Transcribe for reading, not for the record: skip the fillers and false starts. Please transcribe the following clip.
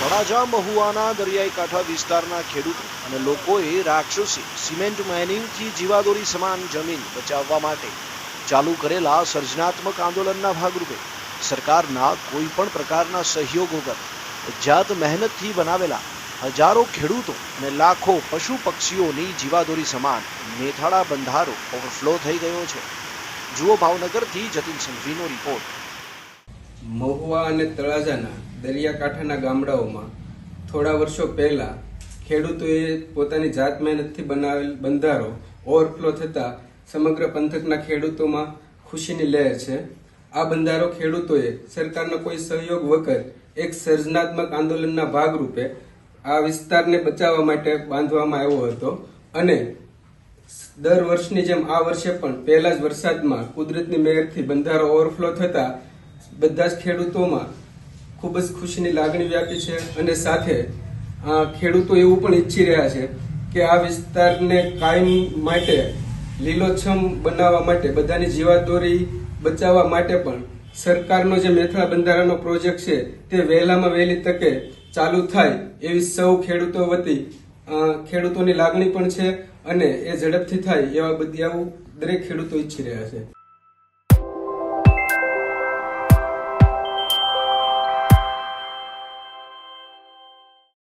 તળાજા મહુવાના દરિયાઈ કાંઠા વિસ્તારના ખેડૂતો અને લોકોએ રાક્ષસી સિમેન્ટ માઇનિંગથી જીવાદોરી સમાન જમીન બચાવવા માટે ચાલુ કરેલા સર્જનાત્મક આંદોલનના ભાગરૂપે સરકારના કોઈ પણ પ્રકારના સહયોગ વગર જાત મહેનતથી બનાવેલા હજારો ખેડૂતો અને લાખો પશુ પક્ષીઓની જીવાદોરી સમાન મેથાળા બંધારો ઓવરફ્લો થઈ ગયો છે। જુઓ ભાવનગરથી જતીન સંઘવીનો રિપોર્ટ। મહુવા અને તળાજાના દરિયાકાંઠાના ગામડાઓમાં થોડા વર્ષો પહેલા ખેડૂતોએ પોતાની જાત મહેનતથી બનાવેલ બંધારો ઓવરફ્લો થતા સમગ્ર પંથકના ખેડૂતોમાં ખુશીની લહેર છે। આ બંધારો ખેડૂતોએ સરકારના કોઈ સહયોગ વગર એક સર્જનાત્મક આંદોલનના ભાગરૂપે આ વિસ્તારને બચાવવા માટે બાંધવામાં આવ્યો હતો અને દર વર્ષની જેમ આ વર્ષે પણ પહેલા જ વરસાદમાં કુદરતની મહેરથી બંધારો ઓવરફ્લો થતા બધા જ ખેડૂતોમાં ખૂબ જ ખુશીની લાગણી વ્યાપી છે અને સાથે ખેડૂતો એવું પણ ઈચ્છી રહ્યા છે કે આ વિસ્તારને કાયમ માટે લીલોછમ બનાવવા માટે બધાની જીવાદોરી બચાવવા માટે પણ સરકારનો જે મેથાળા બંધારાનો પ્રોજેક્ટ છે તે વહેલામાં વહેલી તકે ચાલુ થાય એવી સૌ ખેડૂતો વતી ખેડૂતોની લાગણી પણ છે અને એ ઝડપથી થાય એવું દરેક ખેડૂતો ઈચ્છી રહ્યા છે।